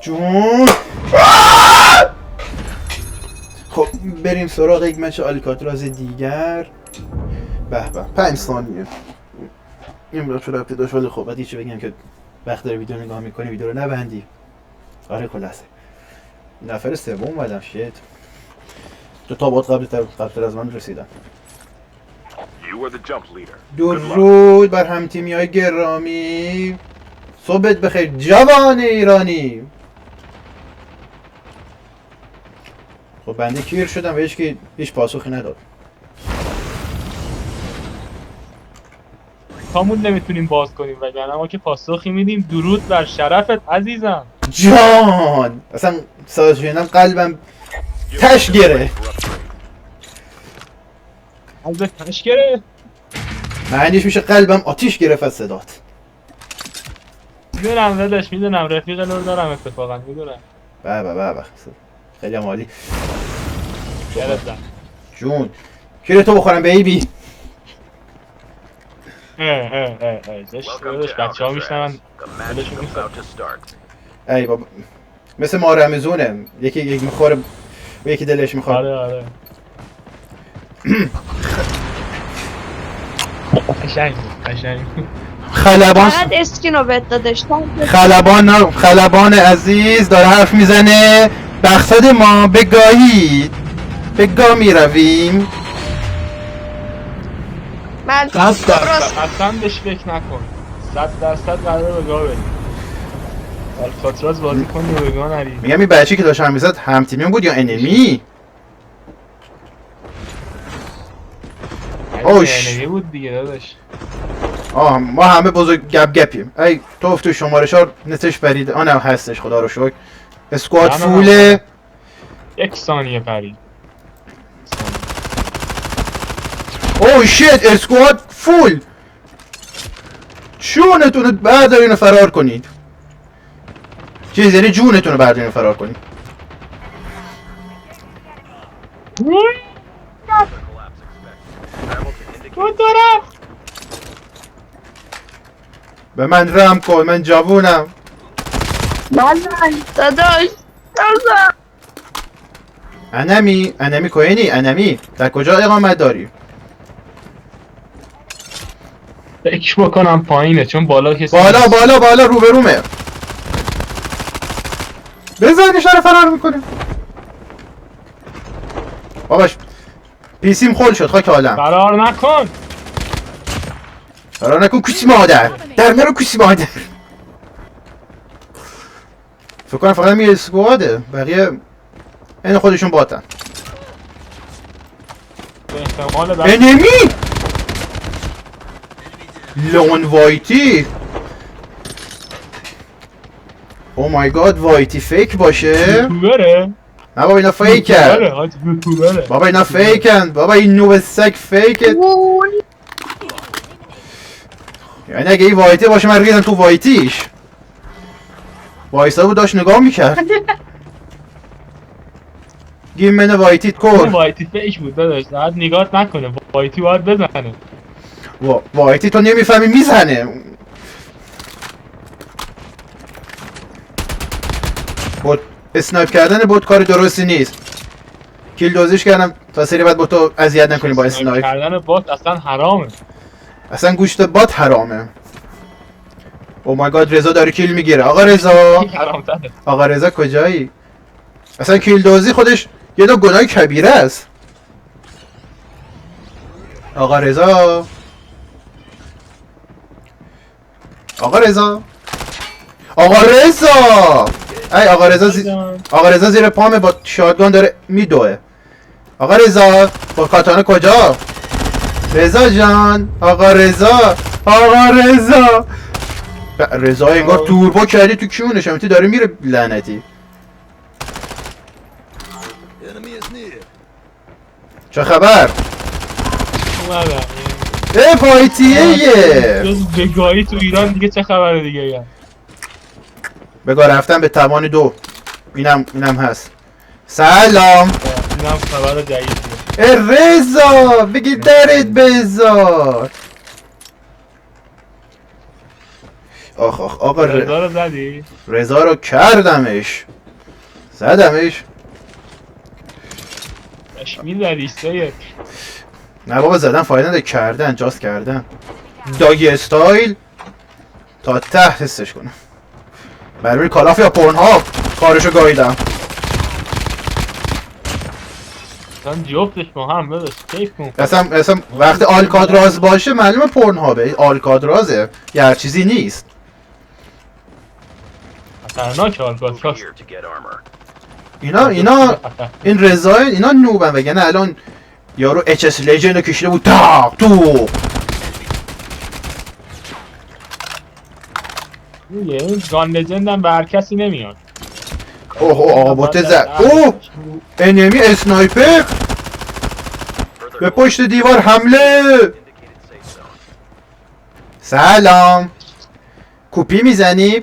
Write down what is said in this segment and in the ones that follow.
جون. خب بریم سراغ یک مچ آلیکاتراز دیگر. به به 5 ثانیه این برای رفته داشت، ولی خب باید هیچی بگم که وقت داره ویدیو نگاه میکنی ویدیو رو نبندی. آره خلاصه نفر سوم اومدم. شیت تو تابات قبل از من رسیدن. درود بر هم تیمی های گرامی، صبحت بخیر جوان ایرانی. خب بنده کیر شدم و هیچ پاسخی نداد. کامون نمیتونیم باز کنیم وگرنه ما که پاسخی میدیم. درود بر شرفت عزیزم. جان اصلا ساز شنیدم قلبم تش گره. قلبت تش گره؟ معنیش میشه قلبم آتیش گرفت از صدات. میدونم داداش، میدونم رفیق نور دارم اتفاقا، میدونم. به خیلی عالی. گرفتم جون کیر تو بخورم بیبی. داداش بچه ها میشنون دلشون میخواد. ای بابا مثل ما رمزونه، یکی میخوره و یکی دلش میخواد. آره قشنگ خلبان فقط اسکینو بهت داداشتم. خلبان عزیز داره حرف میزنه. بخصد ما به گاه میرویم. من 100% اصلا بهش فکر نکن. 100% قراره به گاه بریم. آلکاتراز بازی کن و به گاه نریم. میگم این بچه که داشت هم میزد هم تیمی بود یا انمی؟ انمی بود دیگه داداش. ما همه بزرگ گپیم. ای تو شماره 4 نتش برید. آنم هستش خدا رو شکر. اسکواد فوله. 1 ثانیه پرید. اوه شیت اسکواد فول. جونتون رو بردارین و فرار کنید. چیز یعنی جونتون رو بردارین و فرار کنید. به من رحم کن، من جوونم. داداش انمی کوینی انمی در کجا اقامت داری؟ فکر بکنم پایینه چون بالا کسی بالا روبرومه. بزنش داره فرار میکنه. باباش پیسیم خل شد خاک عالم. فرار نکن کوسی مادر در مرو کوسی مادر. فکر کنم فقط میگه اسکواده، بقیه این خودشون باتن. انمی لون وایتی. او مای گاد وایتی فیک باشه؟ یوتیوبره؟ نه بابا اینا فیکن. بابا اینا فیکن. بابا این نوب سگ فیکه. یعنی اگه این وایتی باشه من ریدم تو وایتیش. وایسا بود داشت نگاه میکرد. گیم من وایتیت کور. وایتی فیک بود داداش، راحت نگاهت نکنه. وایتی باید بزنه. وایتی تو نمیفهمی میزنه. بود اسنایپ کردن بود کار درستی نیست. کیل دوزیش کردم تا سری بعد با تو اذیت نکنی با اسنایپ. کردن بات اصلا حرامه. اصلا گوشت بات حرامه. او مای گاد رضا داره کیل میگیره. آقا رضا کجایی؟ اصلا کیل دوزی خودش یه دو گناه کبیره است. آقا رضا ای آقا رضا زیر پامه با شاتگان داره میدوه. آقا رضا با کاتانا کجا؟ رضا جان. آقا رضا انگار توربو کردی تو کیونش همتی داره میره لعنتی. چه خبر؟ وایتیه بگاهی تو ایران دیگه چه خبره دیگه یا بگاه رفتن به توان 2. اینم هست. سلام. اینم خبر جدیدیه. رضا بگی درت بذار. آخ آخ آقا رضا رو زدی؟ رضا رو کردمش زدمش. تشمیل زدی سید. نه بابا زدن فایده نده، کردن جاست کردن داگی استایل تا ته حسش کنم. برای کالاف یا پورن ها کارشو گاییدم. اصلا جفتش با هم بداشت کیف کن. اصلا وقتی آلکادراز باشه معلومه پورن هابه، آلکادرازه یه هر چیزی نیست. خطرناک آلکاتراز. Here to get armor. اینا این رضای اینا نوبن وگرنه الان یارو اچ اس لژند کشیده بود تاق تو. این گان لجند هم به هر کسی نمیاد. اوه آقا بوته زد. اوه انمی اسنایپر به پشت دیوار حمله. Indicated safe zone. سلام کوپی میزنی؟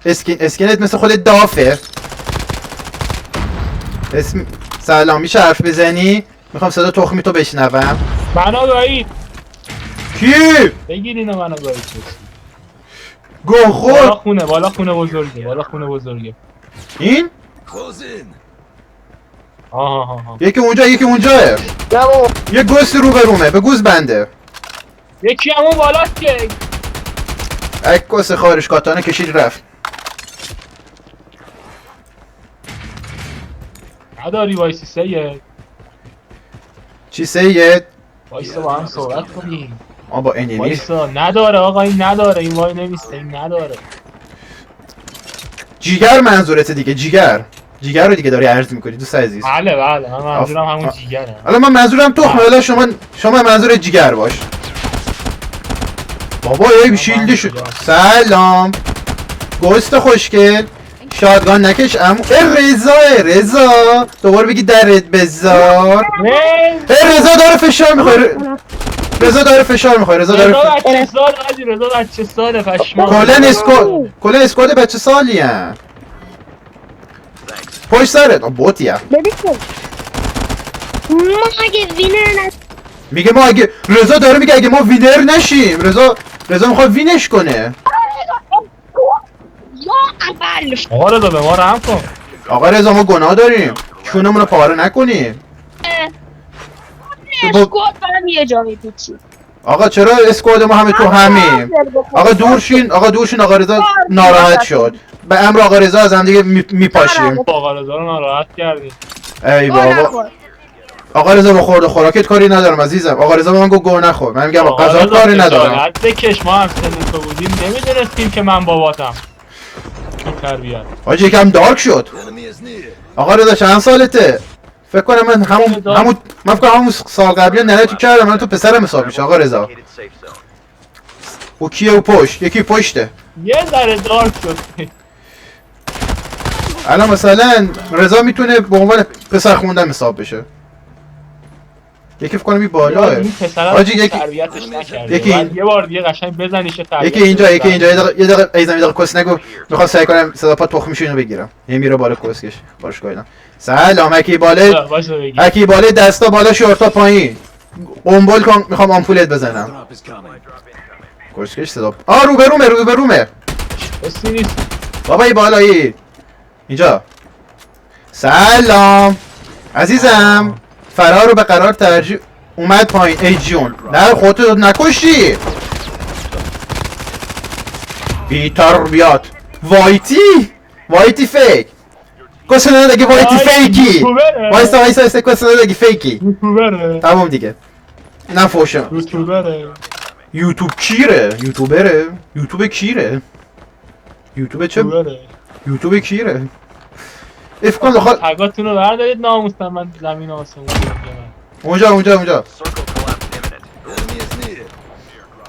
اسکنت مثل خود دافه. اسم سلام میشه حرف بزنی؟ میخوام صدا تخمی تو بشنوم. منو گایید. کی؟ بگیر اینو منو گایید. گوخور بالا خونه بزرگه. بالا خونه بزرگه. این؟ آها. یکی اونجا یکی اونجاه. یه گوست رو برومه به گوز بنده. یکی همون بالاست که یک گوست خارش کاتانه کشید رفت. نداری وایسی سید. چی سید؟ وایسا با هم صحبت کنیم. آ با انیمی وایسا نداره آقا این نداره این وای نمیسته این نداره. جیگر منظورته دیگه جیگر رو دیگه داری عرض میکنی دوست عزیز. بله من منظورم همون جیگره. حالا من منظورم تخمه. حالا شما منظور جیگر باش. بابا یک شیلدی شد. سلام گوست خوشگل شادگان نکش امو رضا دوباره بگی درت بذار. رضا داره فشار میخوره. رضا داره رضا بچه سال پشمان. کلن اسکواد بچه سالی هم پشت سرت بوتیه. ببین ما اگه وینر میگه ما اگه رضا داره میگه اگه ما وینر نشیم. رضا میخواد وینش کنه. یا اول آقا رضا به ما رحم کن. آقا رضا ما گناه داریم کونمون رو پاره نکنیم. اسکواد برم یه جا میپیچی. آقا چرا اسکواد ما همه تو همیم؟ آقا دورشین آقا رضا ناراحت شد. به امر آقا رضا از هم دیگه میپاشیم. آقا رضا رو ناراحت کردیم. ای بابا آقا رضا با خورده خوراکت کاری ندارم عزیزم. آقا رضا به من گفت گوه نخور. من میگم با غذا کاری ندارم. بکش ما هم سن تو بودیم نمیدونستیم که من باباتم. تو تربیت. حاجی یکم دارک شد. آقا رضا چند سالته؟ فکر کنم من همون سال قبلی ننه کردم. من تو پسرم حساب میشه آقا رضا. Indicated safe zone. او کیه او پشت یکی پشته. یه ذره دارک شد. الان مثلا رضا میتونه به عنوان پسر خوندن حساب بشه. یکی فکر کنم این بالاه. این پسر حاجی رو یکی تربیتش نکردی. یکی بعد یه بار دیگه قشنگ بزنیش یکی اینجا یه دقیقه ای زمین کس نگو. میخوام سعی کنم صدا پا تخمیشو اینو بگیرم. یه میره بالا کسکش باش کایدم. سلام اکی بالا باشه بگی. اکی بالا دستا بالا شورتا پایین. قنبل کن میخوام آمپولت بزنم. کسکش صدا رو برومه بسی نیست. بابا ای بالایی اینجا. سلام عزیزم فرار رو به قرار ترجیح اومد پایین. ای جون نه خودتو نکشی بی تربیات. وایتی فیک کسی ندگه وایتی فیکی. وایسا کسی ندگه فیکی. یوتیوبره. تمام دیگه نه فوشم. یوتیوبره. یوتیوب کیره؟ یوتیوب کیره؟ یوتیوب چه؟ یوتیوب کیره؟ اف کن دخواه تگاتون رو بردارید ناموستم من زمین آسمون اونجا Circle collapse imminent.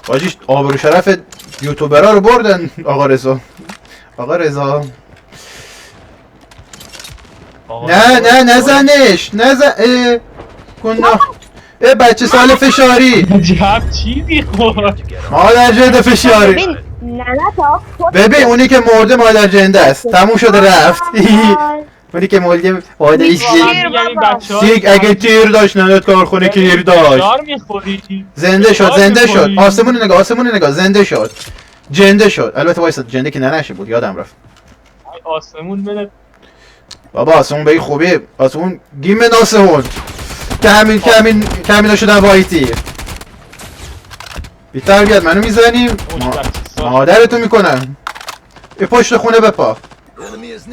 باجیش آبرو شرف یوتیوبرها رو بردن. آقا رضا نه نزنش نزن گناه. بچه سال فشاری عجب چیزی خورد. مادر جنده فشاری. ببین نه تا ببین اونی که مرده مادر جنده است. تموم شده رفت. اونی که مرده مادر سیگ اگه تیر داشت ننت کارخونه تیر داشت. دار میخوری. زنده شد آسمون نگاه زنده شد. جنده شد. البته وایسا جنده که ننشه بود یادم رفت. ای آسمون بده. بابا آسمون به این خوبی. آسمون گیم ناسمون. کمین شدن وایتی. بی تربیت منو میزنیم مادرتو میکنن. ای پشت خونه بپا.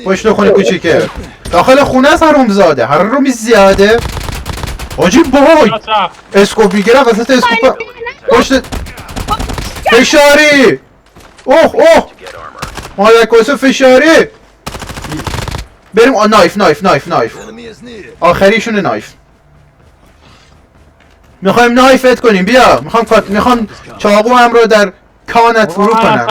پشت خونه کوچیکه. داخل خونه است حروم زاده. حرومی زیاده. آجی بای اسکوپ میگیرم وسط اسکوپ پشت فشاری. اوه To get armor. مادر کسو فشاری. بریم نایف آخریشونه نایف. میخوایم نایفت کنیم بیا. میخوام چاقو هم رو در کانت فرو کنم.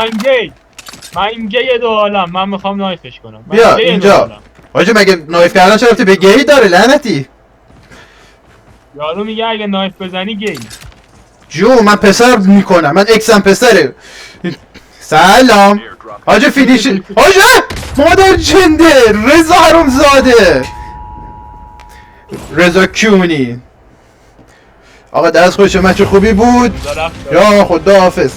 من گی دو عالم. من میخوام نایفش کنم. من بیا گی دو اینجا. عالم. آجی مگه نایف کردن چه رفتی به گی داره لعنتی. یارو میگه اگه نایف بزنی گی. جو من پسر میکنم. من اکسم پسره. سلام آجی فینیش. آجی مادر جنده رضا حروم زاده. رضا کیونی. آقا دست خوش مچ خوبی بود. رضا رفت. یا خدا حافظ.